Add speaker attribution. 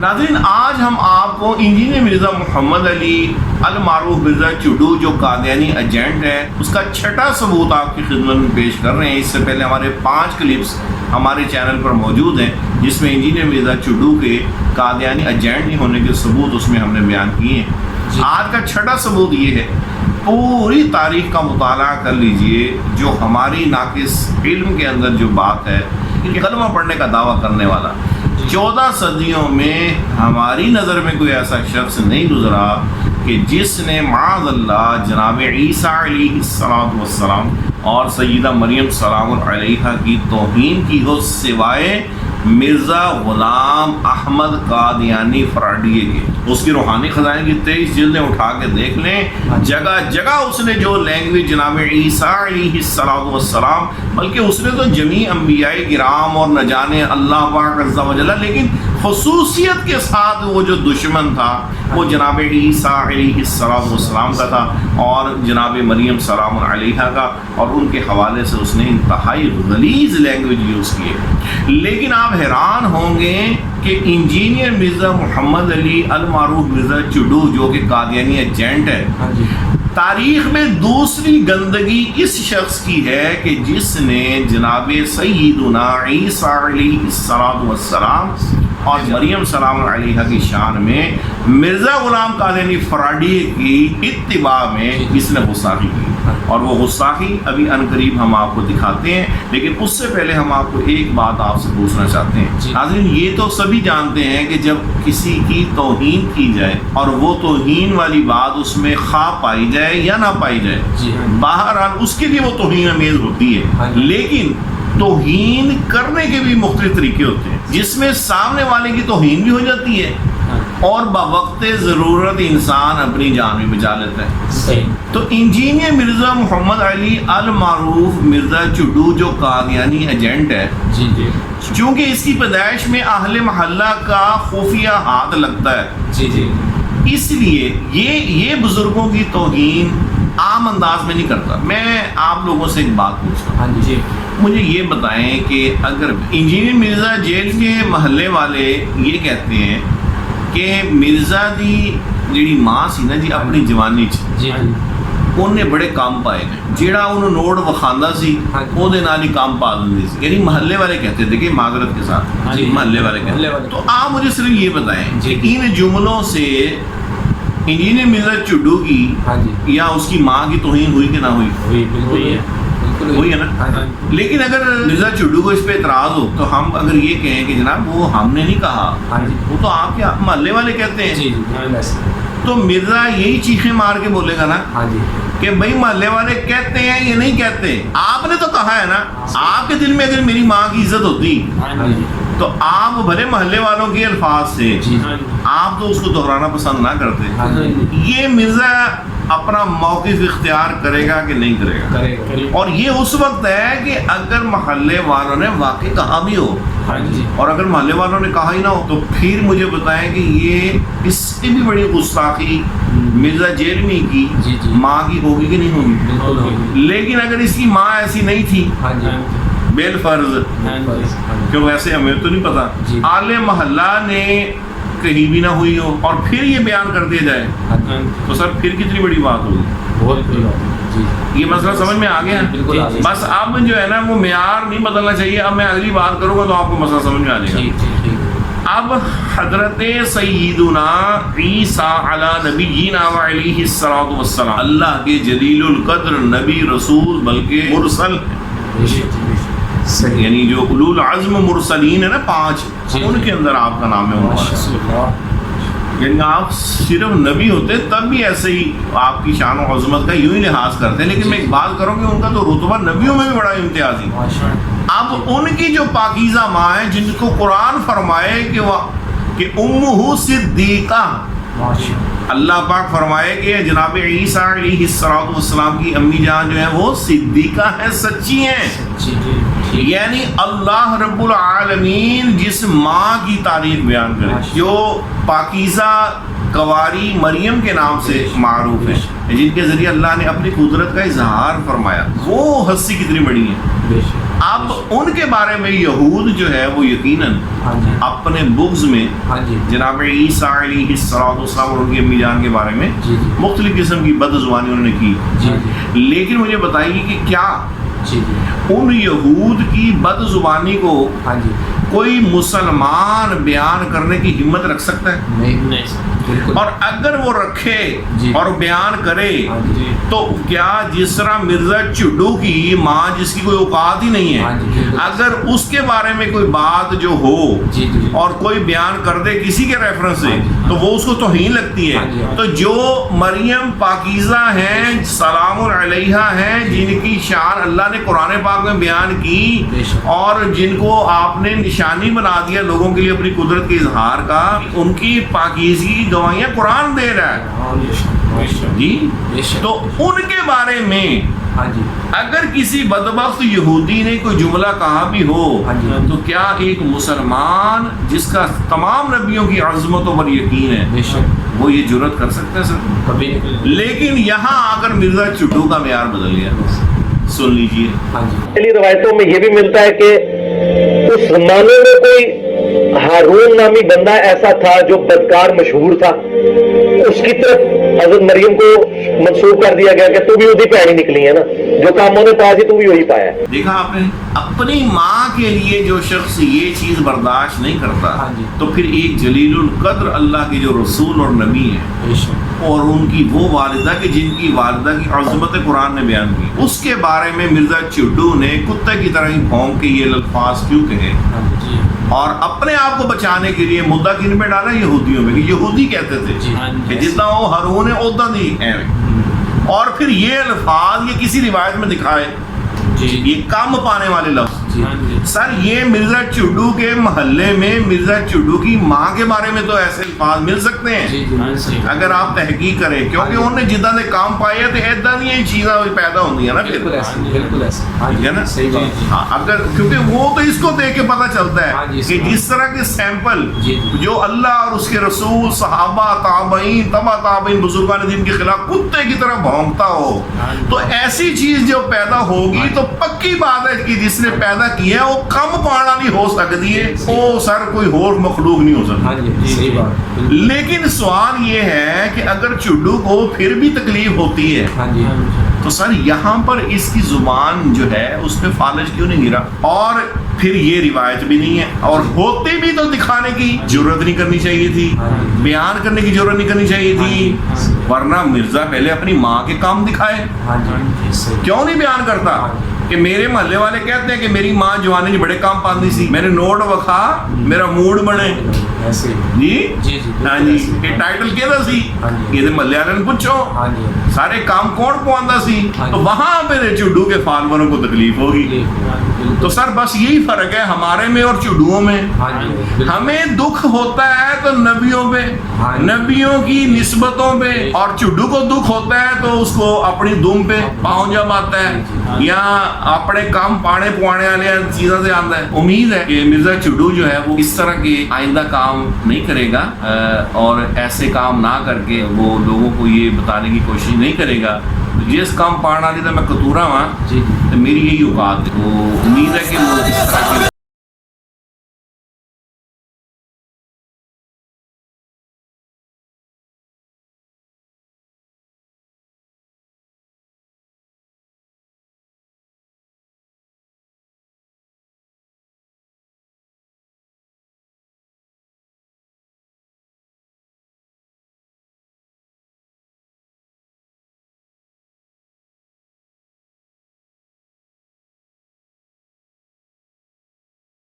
Speaker 1: ناظرین، آج ہم آپ کو انجینئر مرزا محمد علی المعروف مرزا چڈو جو قادیانی ایجنٹ ہے اس کا چھٹا ثبوت آپ کی خدمت میں پیش کر رہے ہیں۔ اس سے پہلے ہمارے 5 کلپس ہمارے چینل پر موجود ہیں جس میں انجینئر مرزا چڈو کے قادیانی ایجنٹ نہیں ہونے کے ثبوت اس میں ہم نے بیان کیے ہیں۔ آج کا چھٹا ثبوت یہ ہے، پوری تاریخ کا مطالعہ کر لیجئے، جو ہماری ناقص علم کے اندر جو بات ہے کہ کلمہ پڑھنے کا دعویٰ کرنے والا 14 صدیوں میں ہماری نظر میں کوئی ایسا شخص نہیں گزرا کہ جس نے معاذ اللہ جناب عیسیٰ علیہ السلام اور سیدہ مریم سلام علیہا کی توہین کی ہو سوائے مرزا غلام احمد قادیانی فراڈیے کے۔ اس کی روحانی خزانے کی 23 جلدیں اٹھا کے دیکھ لیں، جگہ جگہ اس نے جو لینگویج جناب عیسیٰ علیہ السلام بلکہ اس نے تو جمیع انبیاء کرام اور نہ جانے اللہ پاک عز و جل، لیکن خصوصیت کے ساتھ وہ جو دشمن تھا وہ جناب عیسیٰ علیہ السلام کا تھا اور جناب مریم سلام علیہا کا، اور ان کے حوالے سے اس نے انتہائی غلیظ لینگویج یوز کی ہے۔ لیکن آپ حیران ہوں گے کہ انجینئر مرزا محمد علی المعروف مرزا چڈو جو کہ قادیانی ایجنٹ ہے، تاریخ میں دوسری گندگی اس شخص کی ہے کہ جس نے جناب سیدنا عیسیٰ علیہ السلام اور مریم سلام علیہا کی شان میں مرزا غلام قادیانی فراڈی کی اتباع میں اس نے گستاخی کی، اور وہ گستاخی ابھی عنقریب ہم آپ کو دکھاتے ہیں۔ لیکن اس سے پہلے ہم آپ کو ایک بات آپ سے پوچھنا چاہتے ہیں۔ ناظرین، یہ تو سبھی جانتے ہیں کہ جب کسی کی توہین کی جائے اور وہ توہین والی بات اس میں خواہ پائی جائے یا نہ پائی جائے، بہرحال اس کے لیے وہ توہین آمیز ہوتی ہے، لیکن توہین کرنے کے بھی مختلف طریقے ہوتے ہیں جس میں سامنے والے کی توہین بھی ہو جاتی ہے اور بوقت ضرورت انسان اپنی جان بھی بچا لیتا ہے۔ تو انجینئر مرزا محمد علی المعروف مرزا چڈو جو قادیانی ایجنٹ ہے، چونکہ اس کی پیدائش میں اہل محلہ کا خفیہ ہاتھ لگتا ہے، اس لیے یہ بزرگوں کی توہین عام انداز میں نہیں کرتا۔ میں آپ لوگوں سے ایک بات پوچھتا ہوں، مجھے یہ بتائیں کہ اگر انجینئر مرزا جیل کے محلے والے یہ کہتے ہیں کہ مرزا دی جیڑی ماں سی نا جی اپنی جوانی انہیں بڑے کام پائے گئے، جیڑا انہوں نوٹ وخاندہ سی وہ دے نال ہی کام پا دندی سی، یعنی محلے والے کہتے تھے کہ معذرت کے ساتھ محلے والے کہتے ہیں۔ تو آپ مجھے صرف یہ بتائیں کہ ان جملوں سے انجینئر مرزا چڈو کی یا اس کی ماں کی توہین ہوئی کہ نہ ہوئی؟ ہوئی ہے نا۔ لیکن اگر مرزا چڈو کو اس پہ اعتراض ہو تو ہم اگر یہ کہیں کہ جناب وہ ہم نے نہیں کہا، وہ تو آپ کے محلے والے کہتے ہیں، تو مرزا یہی چیخیں مار کے بولے گا نا کہ بھائی محلے والے کہتے ہیں یہ نہیں کہتے، آپ نے تو کہا ہے نا۔ آپ کے دل میں اگر میری ماں کی عزت ہوتی تو آپ بھلے محلے والوں کے الفاظ سے آپ تو اس کو دہرانا پسند نہ کرتے۔ یہ مرزا اپنا موقف اختیار کرے گا کہ نہیں کرے گا، اور یہ اس وقت ہے کہ اگر محلے والوں نے واقعی کہا بھی ہو، اور اگر محلے والوں نے کہا ہی نہ ہو تو پھر مجھے بتائیں کہ یہ اس سے بھی بڑی گستاخی مرزا جیل میں کی ماں کی ہوگی کہ نہیں ہوگی۔ لیکن اگر اس کی ماں ایسی نہیں تھی بالفرض، کہ ویسے ہمیں تو نہیں پتا، اہل محلہ نے کہیں بھی نہ ہوئی ہو اور پھر یہ بیان کر دیا جائے تو سر پھر کتنی بڑی بات ہوگی۔ یہ مسئلہ سمجھ میں آ گیا؟ بس اب جو ہے نا وہ معیار نہیں بدلنا چاہیے۔ اب میں اگلی بات کروں گا تو آپ کو مسئلہ سمجھ میں آ جائے گا۔ اب حضرت سیدنا عیسیٰ علی نبینا وعلیہ السلام اللہ کے جلیل القدر نبی رسول بلکہ مرسل، یعنی جو اولو العزم مرسلین ہے نا 5، ان کے اندر آپ کا نام ہے مبارک۔ یعنی آپ صرف نبی ہوتے تب بھی ایسے ہی آپ کی شان و عظمت کا یوں ہی لحاظ کرتے ہیں، لیکن میں ایک بات کروں کہ ان کا تو رتبہ نبیوں میں بھی بڑا امتیازی۔ اب ان کی جو پاکیزہ ماں ہے جن کو قرآن فرمائے کہ امہ صدیقہ، اللہ پاک فرمائے کہ جناب عیسیٰ علیہ السلام کی امی جان جو ہے وہ صدیقہ ہیں، سچی ہیں، یعنی اللہ رب العالمین جس ماں کی تاریخ بیان کرے جو پاکیزہ کواری مریم کے نام سے معروف ہے، جن کے ذریعے اللہ نے اپنی قدرت کا اظہار فرمایا، وہ ہستی کتنی بڑی ہے۔ اب اب ان کے بارے میں یہود جو ہے وہ یقیناً
Speaker 2: ہاں جی
Speaker 1: اپنے بغض میں
Speaker 2: ہاں جی
Speaker 1: جناب عیسیٰ علیہ السلام اور ان کی امی جان کے بارے میں
Speaker 2: جی جی
Speaker 1: مختلف قسم کی بد زبانی انہوں نے کی.
Speaker 2: جی جی
Speaker 1: لیکن مجھے بتائیے کہ کیا
Speaker 2: جی جی
Speaker 1: ان یہود کی بد زبانی کو
Speaker 2: ہاں جی
Speaker 1: کوئی مسلمان بیان کرنے کی ہمت رکھ سکتا ہے؟
Speaker 2: نہیں بالکل.
Speaker 1: اور اگر وہ رکھے
Speaker 2: جی.
Speaker 1: اور بیان کرے
Speaker 2: ہاں جی
Speaker 1: تو کیا جس طرح مرزا چڈو کی ماں جس کی کوئی اوقات ہی نہیں
Speaker 2: ہاں جی
Speaker 1: ہے،
Speaker 2: بالکل.
Speaker 1: اگر اس کے بارے میں کوئی بات جو ہو
Speaker 2: جی جی
Speaker 1: اور کوئی بیان کر دے کسی کے ریفرنس سے
Speaker 2: ہاں جی.
Speaker 1: تو وہ اس کو توہین لگتی ہے.
Speaker 2: ہاں جی.
Speaker 1: تو جو مریم پاکیزہ ہیں سلام علیہا ہیں جن کی شان اللہ نے قرآن پاک میں بیان کی
Speaker 2: بے شک.
Speaker 1: اور جن کو آپ نے نشانی بنا دیا لوگوں کے لیے اپنی قدرت کے اظہار کا، ان کی پاکیزگی کی گواہیاں قرآن دے رہا ہے
Speaker 2: ہاں بے شک
Speaker 1: جی.
Speaker 2: بے شک.
Speaker 1: تو ان کے بارے میں
Speaker 2: ہاں جی
Speaker 1: اگر کسی بدبخت یہودی نے کوئی جملہ کہا بھی ہو
Speaker 2: ہاں جی
Speaker 1: تو کیا ایک مسلمان جس کا تمام نبیوں کی عظمتوں پر یقین ہے
Speaker 2: بے شک
Speaker 1: وہ یہ جرت کر سکتا ہے سر؟
Speaker 2: کبھی نہیں.
Speaker 1: لیکن یہاں آ کر مرزا چڈو کا معیار بدل گیا. سن لیجئے.
Speaker 2: ہاں جی
Speaker 3: پہلی روایتوں میں یہ بھی ملتا ہے کہ اس زمانے میں کوئی ہارون نامی بندہ ایسا تھا جو بدکار مشہور تھا، اس کی طرف حضرت مریم کو منسوب کر دیا گیا کہ تو بھی وہی پیڑی نکلی ہے نا، جو کام انہوں نے پایا تھی تو بھی وہی پایا ہے.
Speaker 1: دیکھا آپ نے، اپنی ماں کے لیے جو شخص یہ چیز برداشت نہیں کرتا
Speaker 2: ہاں جی.
Speaker 1: تو پھر ایک جلیل القدر اللہ کے جو رسول اور نبی ہیں
Speaker 2: بے شک
Speaker 1: اور ان کی وہ والدہ کہ جن کی والدہ کی عظمت قرآن نے بیان کی، اس کے بارے میں مرزا چڈو نے کتے کی طرح ہی بھونک کے یہ الفاظ کیوں کہے
Speaker 2: ہاں جی
Speaker 1: اور اپنے آپ کو بچانے کے لیے مدعا کن پہ ڈالا؟ یہودیوں میں، کہ یہودی کہتے تھے
Speaker 2: جی
Speaker 1: کہ جتنا وہ ہارون ہے اتنا نہیں ہے. اور پھر یہ الفاظ یہ کسی روایت میں دکھائے
Speaker 2: جی
Speaker 1: یہ کم پانے والے لفظ.
Speaker 2: جی
Speaker 1: سر یہ مرزا چڈو کے محلے میں مرزا چڈو کی ماں کے بارے میں تو ایسے الفاظ مل سکتے ہیں
Speaker 2: جی جی
Speaker 1: اگر آپ تحقیق کریں، کیونکہ انہوں نے جدہ دے کام پائے تو ایدا نہیں یہ چیزاں پیدا ہوتی ہیں نا پھر.
Speaker 2: بالکل ایسا بالکل ایسا. ہاں
Speaker 1: ٹھیک ہے نا؟
Speaker 2: صحیح بات.
Speaker 1: ہاں، اگر کیونکہ وہ تو اس کو دیکھ کے پتہ چلتا
Speaker 2: ہاں
Speaker 1: ہے
Speaker 2: جی،
Speaker 1: کہ جس طرح کے سیمپل
Speaker 2: جی
Speaker 1: جو اللہ اور اس کے رسول صحابہ تابعین تبع تابعین بزرگان دین کے خلاف کتے کی طرح بھونکتا ہو تو ایسی چیز جو پیدا ہوگی تو پکی بات ہے کہ جس نے پیدا کیا ہے وہ کم پانا نہیں ہو سکتی ہے، وہ سر کوئی اور مخلوق نہیں ہو
Speaker 2: ہاں
Speaker 1: سکتی.
Speaker 2: جی صحیح بات.
Speaker 1: لیکن سوال یہ ہے کہ اگر چڈو کو پھر بھی تکلیف ہوتی ہے
Speaker 2: ہاں جی
Speaker 1: تو سر یہاں پر اس کی زبان جو ہے اس پہ فالج کیوں نہیں گرا؟ اور پھر یہ روایت بھی نہیں ہے اور ہوتے بھی تو دکھانے کی ضرورت نہیں کرنی چاہیے تھی، بیان کرنے کی ضرورت نہیں کرنی چاہیے تھی، ورنہ مرزا پہلے اپنی ماں کے کام دکھائے.
Speaker 2: ہاں جی صحیح.
Speaker 1: کیوں نہیں بیان کرتا کہ میرے محلے والے کہتے ہیں کہ میری ماں جوانے بڑے کام پاندی سی، میں نے نوٹ وکھا میرا موڈ بنے
Speaker 2: ایسے
Speaker 1: جی
Speaker 2: جی جی
Speaker 1: ہاں جی. یہ ٹائٹل کہدا سی یہ محلے والے نے پوچھو
Speaker 2: ہاں جی
Speaker 1: سارے کام کون پواندا سی، تو وہاں پہ چڈو کے فالوروں کو تکلیف ہوگی. تو سر بس یہی فرق ہے ہمارے میں اور چڈوؤں میں.
Speaker 2: ہاں جی
Speaker 1: ہمیں دکھ ہوتا ہے تو نبیوں پہ، نبیوں کی نسبتوں پہ، اور چڈو کو دکھ ہوتا ہے تو اس کو اپنی دم پہ پاؤں جب آتا ہے یا اپنے کام پانے پوانے والے چیزوں سے آتا ہے. امید ہے کہ مرزا چڈو جو ہے وہ اس طرح کے آئندہ کام نہیں کرے گا اور ایسے کام نہ کر کے وہ لوگوں کو یہ بتانے کی کوشش نہیں کرے گا جس کام پانا والی تو میں کتورا ہاں
Speaker 2: جی
Speaker 1: میری یہی اوقات ہے. تو امید ہے کہ وہ اس طرح کے